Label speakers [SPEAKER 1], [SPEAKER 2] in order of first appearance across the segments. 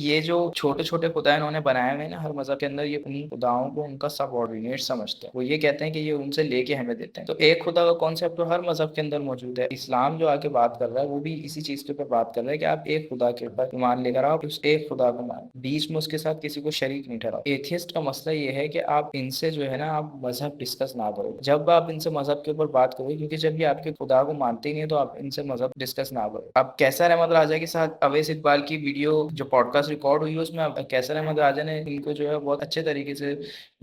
[SPEAKER 1] یہ جو چھوٹے چھوٹے خدا انہوں نے بنائے ہوئے ہیں نا ہر مذہب کے اندر، یہ ان خداؤں کو ان کا سب آرڈینیٹ سمجھتے ہیں. وہ یہ کہتے ہیں کہ یہ ان سے لے کے ہمیں دیتے ہیں. تو ایک خدا کا کانسیپٹ تو ہر مذہب کے اندر موجود ہے. اسلام جو آ کے بات کر رہا ہے وہ بھی اسی چیز کے اوپر بات کر رہا ہے کہ آپ ایک خدا کے اوپر ایمان لے کر آؤ، اس ایک خدا کو مانو، بیچ میں اس کے ساتھ کسی کو شریک نہیں ٹھہراؤ. ایتھیسٹ کا مسئلہ یہ ہے کہ آپ ان سے جو ہے نا آپ مذہب ڈسکس نہ کرو. جب آپ ان سے مذہب کے اوپر بات کرو، کیونکہ جب یہ آپ کے خدا کو مانتے ہی نہیں تو آپ ان سے مذہب ڈسکس نہ کرو. اب کیسر احمد راجہ کے ساتھ اویس اقبال کی ویڈیو جو پوڈ کاسٹ ریکارڈ ہوئی ہے، اس میں کیسر احمد راجہ نے ان کو جو ہے بہت اچھے طریقے سے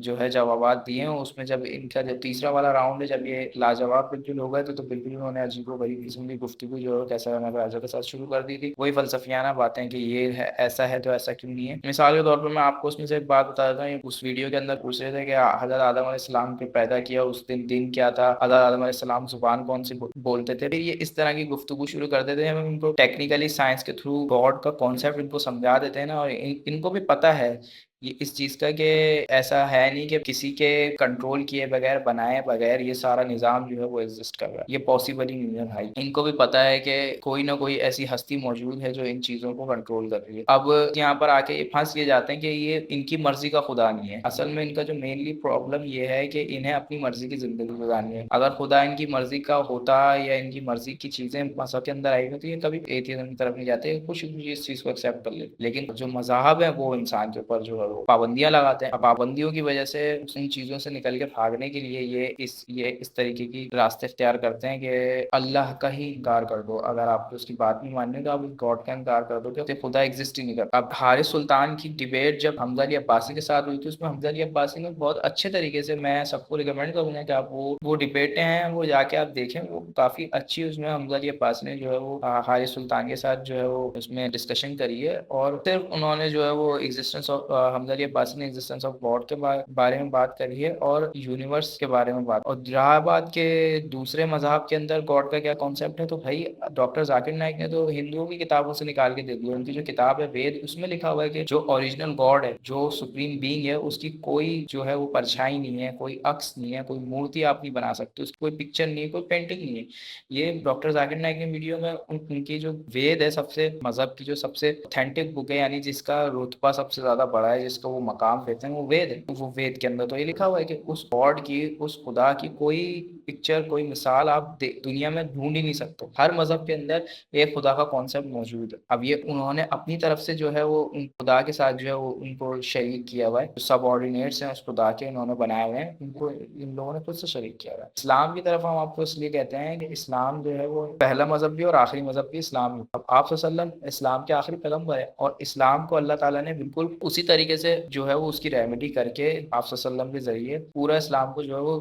[SPEAKER 1] جو ہے جوابات دیے ہیں. اس میں جب ان کا جو تیسرا والا راؤنڈ ہے، جب یہ لاجواب بالکل ہو گئے تو بالکل انہوں نے عجیب و غریب قسم کی گفتگو جو ہے کیسر احمد راجہ کے ساتھ شروع کر دی تھی. وہی فلسفیانہ باتیں کہ یہ ہے ایسا ہے تو ایسا کیوں نہیں ہے. مثال کے طور پر میں آپ کو اس میں سے ایک بات بتا دیتا ہوں. اس ویڈیو کے اندر پوچھ رہے تھے کہ حضرت آدم علیہ السلام کو پیدا کیا اس دن کیا تھا، حضرت آدم علیہ السلام زبان کون سی بولتے تھے. پھر یہ اس طرح کی گفتگو شروع کر دیتے ہیں. ہم ان کو ٹیکنیکلی سائنس کے تھرو گاڈ کا کانسیپٹ ان کو سمجھا دیتے ہیں نا، اور ان کو بھی پتہ ہے یہ اس چیز کا کہ ایسا ہے نہیں کہ کسی کے کنٹرول کیے بغیر بنائے بغیر یہ سارا نظام جو ہے وہ ایگزسٹ کر رہا ہے. یہ پاسبل ہی نہیں ہے بھائی. ان کو بھی پتہ ہے کہ کوئی نہ کوئی ایسی ہستی موجود ہے جو ان چیزوں کو کنٹرول کر رہی ہے. اب یہاں پر آ کے یہ پھنس یہ جاتے ہیں کہ یہ ان کی مرضی کا خدا نہیں ہے. اصل میں ان کا جو مینلی پرابلم یہ ہے کہ انہیں اپنی مرضی کی زندگی گزارنی ہے. اگر خدا ان کی مرضی کا ہوتا یا ان کی مرضی کی چیزیں مذہب کے اندر آئی ہوئی تو یہ کبھی ایتھیزم کی طرف نہیں جاتے، کچھ بھی اس چیز کو ایکسیپٹ کر لے. لیکن جو مذاہب ہے وہ انسان کے اوپر جو ہے وہ پابندیاں لگاتے ہیں. اب پابندیوں کی وجہ سے ان چیزوں سے نکل کے بھاگنے کے لیے یہ اس طریقے کی راستے اختیار کرتے ہیں کہ اللہ کا ہی انکار کر دو. اگر آپ کو اس کی بات نہیں ماننے تو آپ اس گاڈ کا انکار کر دو کہ خدا ایگزسٹ ہی نہیں کرتا. اب حارث سلطان کی ڈیبیٹ جب حمزہ علی عباسی کے ساتھ ہوئی تھی، اس میں حمزہ علی عباسی نے بہت اچھے طریقے سے، میں سب کو ریکمینڈ کروں گا کہ آپ وہ ڈیبیٹیں ہیں وہ جا کے آپ دیکھیں، وہ کافی اچھی. اس میں حمزہ علی عباسی نے جو ہے وہ حارث سلطان کے ساتھ جو ہے وہ اس میں ڈسکشن کری ہے، اور صرف انہوں نے جو ہے وہ ایگزسٹنس آف حمزہ علی عباسی نے ایگزسٹنس آف گاڈ کے بارے میں بات کری ہے اور یونیورس کے بارے میں بات. اور رہا بات کے دوسرے مذاہب کے اندر گاڈ کا کیا کانسیپٹ ہے، تو بھائی ڈاکٹر ذاکر نائک نے تو ہندوؤں کی کتابوں سے نکال کے دے دیا. ان کی جو کتاب ہے وید، اس میں لکھا ہوا ہے کہ جو اوریجنل گاڈ ہے، جو سپریم بینگ ہے، اس کی کوئی جو ہے وہ پرچھائی نہیں ہے، کوئی عکس نہیں ہے، کوئی مورتی آپ نہیں بنا سکتے، اس کی کوئی پکچر نہیں ہے، کوئی پینٹنگ نہیں ہے. یہ ڈاکٹر ذاکر نائک نے ویڈیو میں ان کی جو وید ہے، سب سے مذہب کی جو سب سے اوتھینٹک بک ہے، یعنی جس کا رتبہ سب سے زیادہ بڑا ہے، جس کا وہ مقام دیتے ہیں، وہ وید ہے. وہ وید کے اندر تو یہ لکھا ہوا ہے کہ اس گاڈ کی، اس خدا کی کوئی پکچر، کوئی مثال آپ دنیا میں ڈھونڈ ہی نہیں سکتے. ہر مذہب کے اندر ایک خدا کا کانسیپٹ موجود ہے. اب یہ انہوں نے اپنی طرف سے جو ہے وہ ان خدا کے ساتھ جو ہے وہ ان کو شریک کیا ہوا ہے. جو سب آرڈینیٹس ہیں اس خدا کے انہوں نے بنائے ہوئے ہیں، ان کو ان لوگوں نے خود سے شریک کیا ہوا ہے. اسلام کی طرف ہم آپ کو اس لیے کہتے ہیں کہ اسلام جو ہے وہ پہلا مذہب بھی اور آخری مذہب بھی اسلام ہی. اب آپ صلی اللہ علیہ وسلم اسلام کے آخری پیغمبر ہے، اور اسلام کو اللہ تعالیٰ نے بالکل اسی طریقے سے جو ہے وہ اس کی ریمیڈی کر کے آپ صلی اللہ علیہ وسلم کے ذریعے پورا اسلام کو جو ہے وہ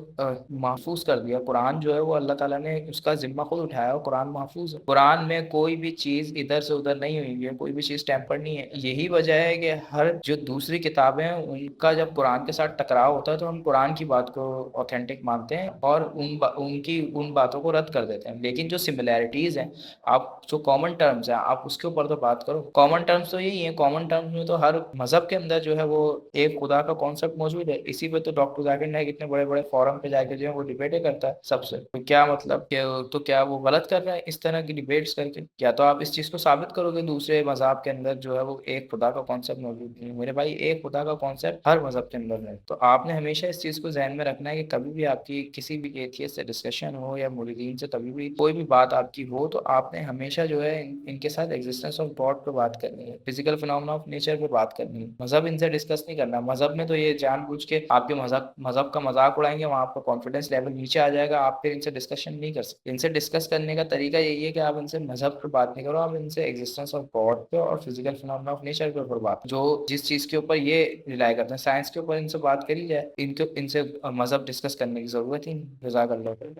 [SPEAKER 1] محفوظ کر دیا. قرآن جو ہے وہ اللہ تعالیٰ نے اس کا ذمہ خود اٹھایا اور قرآن محفوظ ہے. قرآن میں کوئی بھی چیز ادھر سے ادھر نہیں ہوئی ہے، کوئی بھی چیز ٹیمپر نہیں ہے. یہی وجہ ہے کہ ہر جو دوسری کتابیں ہیں ان کا جب قرآن کے ساتھ ٹکراؤ ہوتا ہے تو ہم قرآن کی بات کو اوتھینٹک مانتے ہیں اور ان باتوں کو رد کر دیتے ہیں. لیکن جو سملیرٹیز ہیں، آپ جو کامن ٹرمز ہیں، آپ اس کے اوپر تو بات کرو. کامن ٹرمز تو یہی ہیں. کامن ٹرمز میں تو ہر مذہب کے اندر جو ہے وہ ایک خدا کا کانسیپٹ موجود ہے. اسی پہ تو ڈاکٹر ذاکر نائک اتنے بڑے بڑے فورم پہ جا کے جو ہے وہ ڈیبیٹیں کرتا ہے سب سے. تو کیا مطلب کہ تو کیا وہ غلط کر رہا ہے اس طرح کی ڈیبیٹس کر کے؟ کیا تو آپ اس چیز کو ثابت کرو گے دوسرے مذہب کے اندر جو ہے وہ ایک خدا کا کانسیپٹ موجود نہیں ہے. میرے بھائی ایک خدا کا کانسیپٹ ہر مذہب کے اندر ہے. تو آپ نے ہمیشہ اس چیز کو ذہن میں رکھنا ہے کہ کبھی بھی آپ کی کسی بھی ایتھیسٹ سے ڈسکشن ہو یا مریدین سے کبھی بھی کوئی بھی بات آپ کی ہو، تو آپ نے ہمیشہ جو ہے ان کے ساتھ ایگزسٹنس آف گاڈ پہ بات کرنی ہے، فزیکل فینومینا آف نیچر پہ بات کرنی ہے. مذہب ان سے ڈسکس نہیں کرنا. مذہب میں تو یہ جان بوجھ کے آپ کے مذہب کا مذاق اڑائیں گے، وہاں آپ کا کانفیڈنس لیول نیچے آ جائے گا. آپ پھر ان سے ڈسکشن نہیں کر سکتے. ان سے ڈسکس کرنے کا طریقہ یہی ہے کہ آپ ان سے مذہب پہ بات نہیں کرو، آپ ان سے ایگزسٹنس آف گاڈ پہ اور فزیکل فینومینا آف نیچر کے اوپر بات، جو جس چیز کے اوپر یہ ریلائی کرتے ہیں سائنس کے اوپر ان سے بات کری جائے. ان سے مذہب ڈسکس کرنے کی ضرورت ہی نہیں. جزاک اللہ خیر.